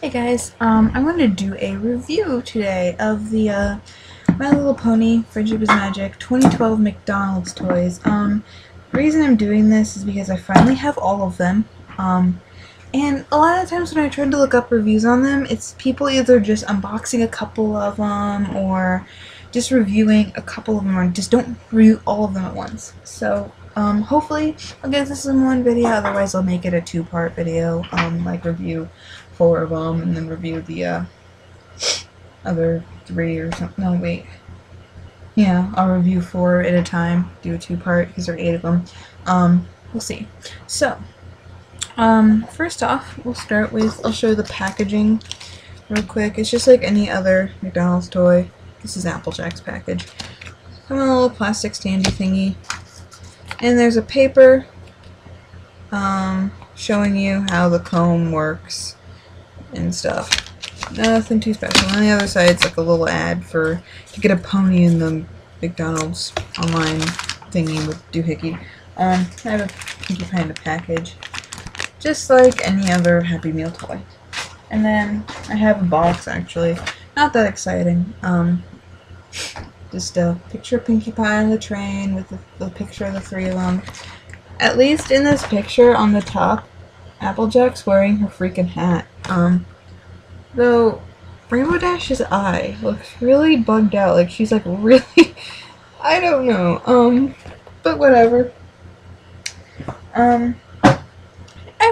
Hey guys, I wanted to do a review today of the My Little Pony Friendship is Magic 2012 McDonald's toys. The reason I'm doing this is because I finally have all of them. And a lot of times when I tried to look up reviews on them, it's people either just unboxing a couple of them or just reviewing a couple of them or just don't review all of them at once. So, hopefully I'll get this in one video, otherwise I'll make it a two-part video, like review 4 of them and then review the other 3 or something. No, wait. Yeah, I'll review 4 at a time, do a two-part because there are 8 of them. We'll see. So, first off, we'll start with, I'll show you the packaging real quick. It's just like any other McDonald's toy. This is Applejack's package. Come in a little plastic standy thingy. And there's a paper showing you how the comb works and stuff. Nothing too special. On the other side, it's like a little ad to get a pony in the McDonald's online thingy with doohickey. I have a Pinkie Pie in a package, just like any other Happy Meal toy. And then I have a box, actually. Not that exciting. Just a picture of Pinkie Pie on the train with the picture of the 3 of them. At least in this picture on the top, Applejack's wearing her freaking hat. Though Rainbow Dash's eye looks really bugged out. Like she's like really, I don't know. But whatever. I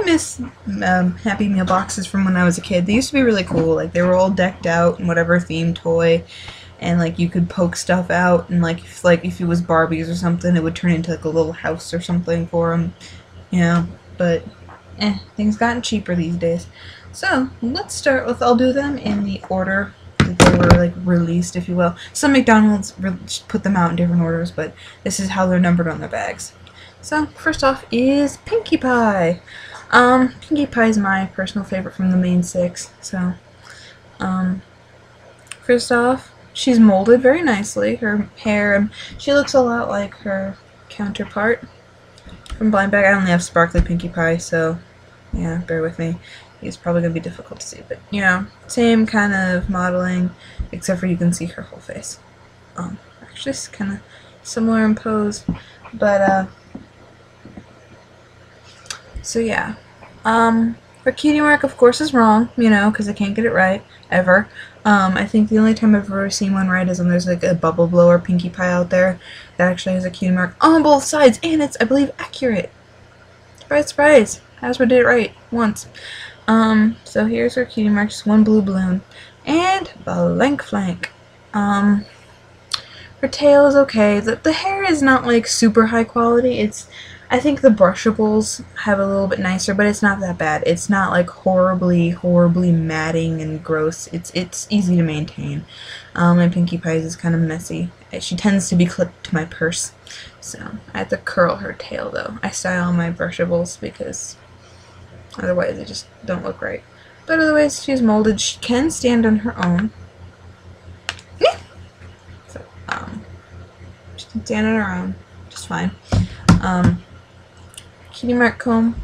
miss Happy Meal boxes from when I was a kid. They used to be really cool. Like they were all decked out in whatever themed toy, and like you could poke stuff out, and like if it was Barbies or something, it would turn into like a little house or something for them. Yeah, but things gotten cheaper these days. So let's start with, I'll do them in the order that they were like released, if you will. Some McDonald's put them out in different orders, but this is how they're numbered on their bags. So first off is Pinkie Pie. Pinkie Pie is my personal favorite from the main 6. So first off, she's molded very nicely. Her hair, she looks a lot like her counterpart from Blind Bag. I only have Sparkly Pinkie Pie, so yeah, bear with me. It's probably going to be difficult to see, but you know, same kind of modeling, except for you can see her whole face. Actually it's kind of similar in pose, but so yeah. Her cutie mark of course is wrong, you know, because I can't get it right, ever. I think the only time I've ever seen one right is when there's like a bubble blower Pinkie Pie out there that actually has a cutie mark on both sides, and it's, I believe, accurate. Surprise, surprise! Hasbro did it right, once. So here's her cutie mark, just one blue balloon. And blank flank. Her tail is okay. The hair is not like super high quality. It's, I think the brushables have a little bit nicer, but it's not that bad. It's not like horribly matting and gross. It's easy to maintain. And Pinkie Pie's is kind of messy. She tends to be clipped to my purse. So I have to curl her tail though. I style my brushables because otherwise they just don't look right. But otherwise she's molded. She can stand on her own. Yeah. So, she can stand on her own just fine. Cutie mark comb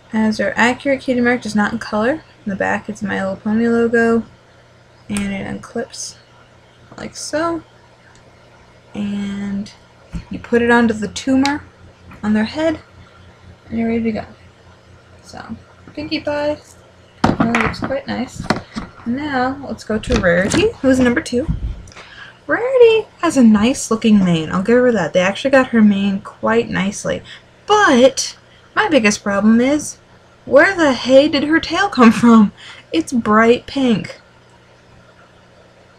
has her accurate cutie mark, just not in color. In the back it's My Little Pony logo, and it unclips like so. And you put it onto the tumor on their head, and you're ready to go. So, Pinkie Pie really looks quite nice. Now, let's go to Rarity, who's number 2. Rarity has a nice looking mane, I'll give her that. They actually got her mane quite nicely. But, my biggest problem is, where the hey did her tail come from? It's bright pink.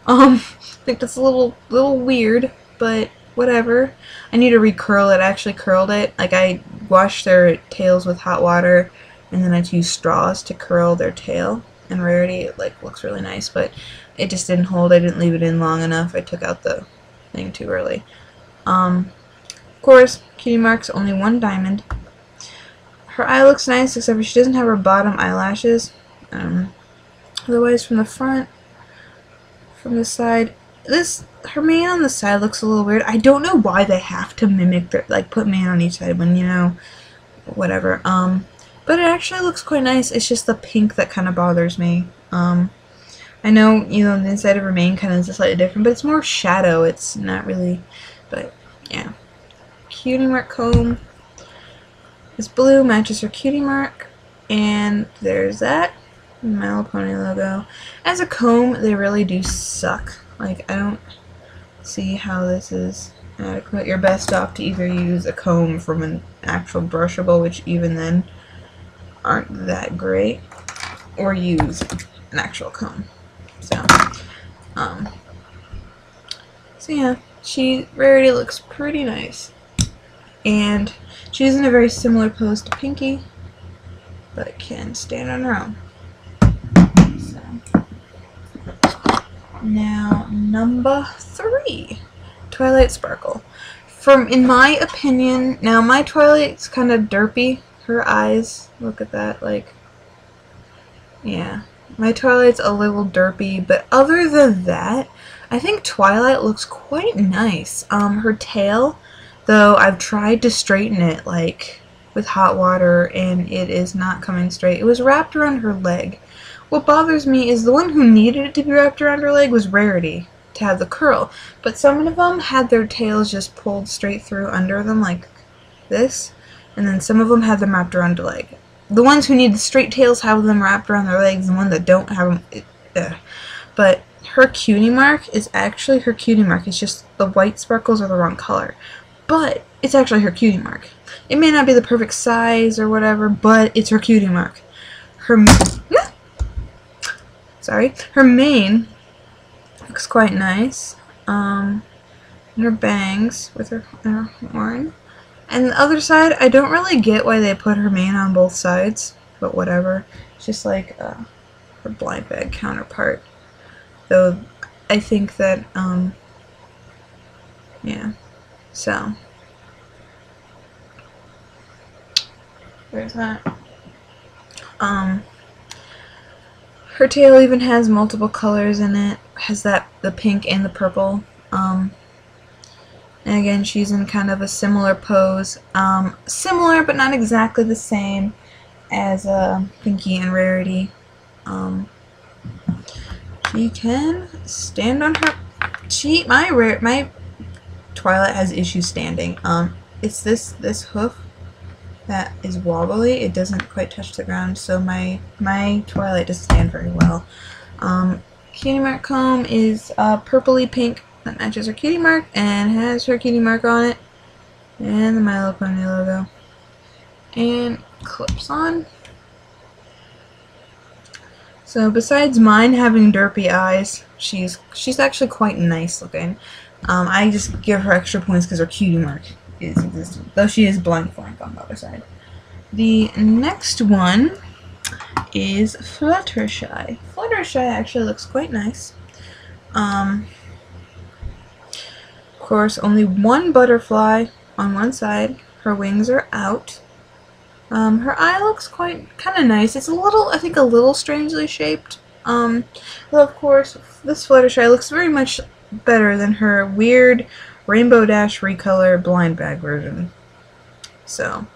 I think that's a little weird, but whatever. I need to recurl it. I actually curled it. Like I washed their tails with hot water, and then I used straws to curl their tail. And Rarity, it like looks really nice, but it just didn't hold. I didn't leave it in long enough. I took out the thing too early. Of course, cutie mark's only 1 diamond. Her eye looks nice, except for she doesn't have her bottom eyelashes. Otherwise, from the front, from the side, her mane on the side looks a little weird. I don't know why they have to mimic their, like put mane on each side when, you know, whatever. But it actually looks quite nice. It's just the pink that kind of bothers me. I know, you know, the inside of her mane kind of is slightly different, but it's more shadow. It's not really, but yeah. Cutie mark comb. This blue matches her cutie mark, and there's that. My Little Pony logo. As a comb, they really do suck. Like, I don't see how this is adequate. You're best off to either use a comb from an actual brushable, which even then aren't that great, or use an actual comb. So yeah, Rarity looks pretty nice, and she's in a very similar pose to Pinky, but can stand on her own. So now number 3, Twilight Sparkle. In my opinion, now my Twilight's kind of derpy. Her eyes, look at that, like, yeah. My Twilight's a little derpy, but other than that, I think Twilight looks quite nice. Her tail, though, I've tried to straighten it, like, with hot water, and it is not coming straight. It was wrapped around her leg. What bothers me is the one who needed it to be wrapped around her leg was Rarity, to have the curl. But some of them had their tails just pulled straight through under them, like this, and then some of them had them wrapped around their leg. The ones who need the straight tails have them wrapped around their legs, and the ones that don't have them, But her cutie mark is actually her cutie mark. It's just the white sparkles are the wrong color. But it's actually her cutie mark. It may not be the perfect size or whatever, but it's her cutie mark. Her mane looks quite nice. And her bangs with her horn. And the other side, I don't really get why they put her mane on both sides, but whatever. It's just like her blind bag counterpart. Though, I think that, yeah. So, there's that. Her tail even has multiple colors in it. Has the pink and the purple. And again, she's in kind of a similar pose. Similar, but not exactly the same as Pinky and Rarity. She can stand on her... My Twilight has issues standing. It's this hoof that is wobbly. It doesn't quite touch the ground, so my Twilight doesn't stand very well. Cutie mark comb is purpley pink. That matches her cutie mark and has her cutie mark on it. And the My Little Pony logo. And clips on. So besides mine having derpy eyes, she's actually quite nice looking. I just give her extra points because her cutie mark is existent. Though she is blind flank on the other side. The next one is Fluttershy. Fluttershy actually looks quite nice. Of course, only one butterfly on one side. Her wings are out. Her eye looks kind of nice. It's I think a little strangely shaped. Well, of course, this Fluttershy looks very much better than her weird Rainbow Dash recolor blind bag version. So,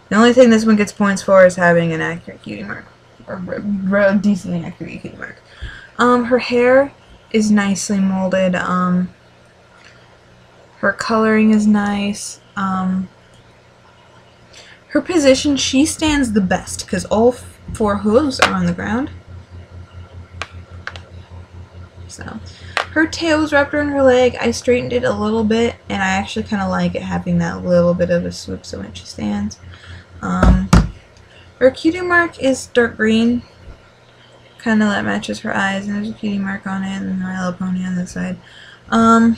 the only thing this one gets points for is having an accurate cutie mark. Or a decently accurate cutie mark. Her hair is nicely molded. Her coloring is nice. Her position, she stands the best because all 4 hooves are on the ground. So, her tail was wrapped around her leg. I straightened it a little bit, and I actually kind of like it having that little bit of a swoop so when she stands. Her cutie mark is dark green. Kind of that matches her eyes, and there's a cutie mark on it, and My Little Pony on this side. I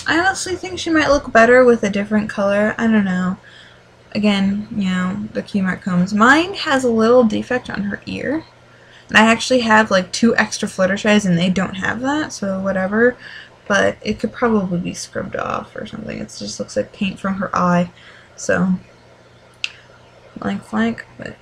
honestly think she might look better with a different color. I don't know. Again, you know, the cutie mark combs. Mine has a little defect on her ear. And I actually have like 2 extra Fluttershys and they don't have that, so whatever. But it could probably be scrubbed off or something. It just looks like paint from her eye. So, flank, but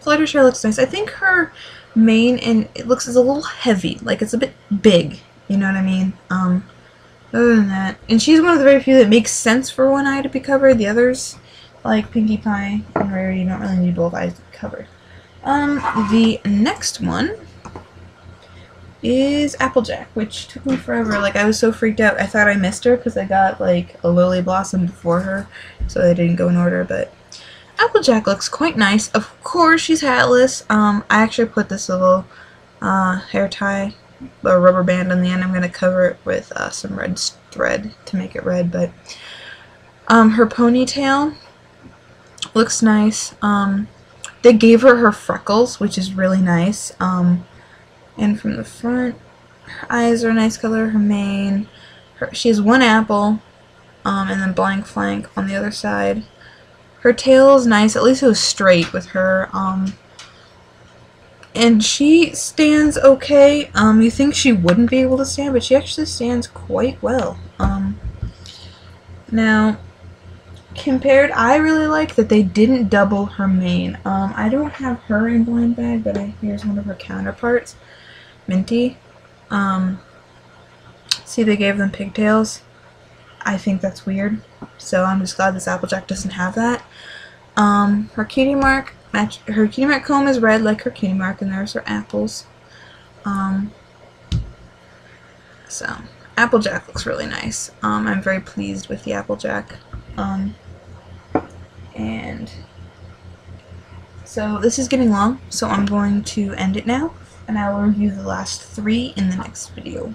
Fluttershy looks nice. I think her mane and it looks is a little heavy, like it's a bit big. You know what I mean? Other than that, and she's one of the very few that makes sense for one eye to be covered. The others, like Pinkie Pie and Rarity, you don't really need both eyes covered. The next one is Applejack, which took me forever. Like, I was so freaked out. I thought I missed her because I got, like, a Lily Blossom before her, so they didn't go in order, but Applejack looks quite nice. Of course, she's hatless. I actually put this little hair tie or rubber band on the end. I'm going to cover it with some red thread to make it red, but her ponytail looks nice. They gave her freckles, which is really nice. And from the front, her eyes are a nice color. Her mane, she has one apple, and then blank flank on the other side. Her tail is nice. At least it was straight with her. And she stands okay. You think she wouldn't be able to stand, but she actually stands quite well. Now, I really like that they didn't double her mane. I don't have her in blind bag, but here's one of her counterparts, Minty. See, they gave them pigtails. I think that's weird, so I'm just glad this Applejack doesn't have that. Her cutie mark comb is red like her cutie mark, and there's her apples. So Applejack looks really nice. I'm very pleased with the Applejack. And so this is getting long, so I'm going to end it now, and I will review the last 3 in the next video.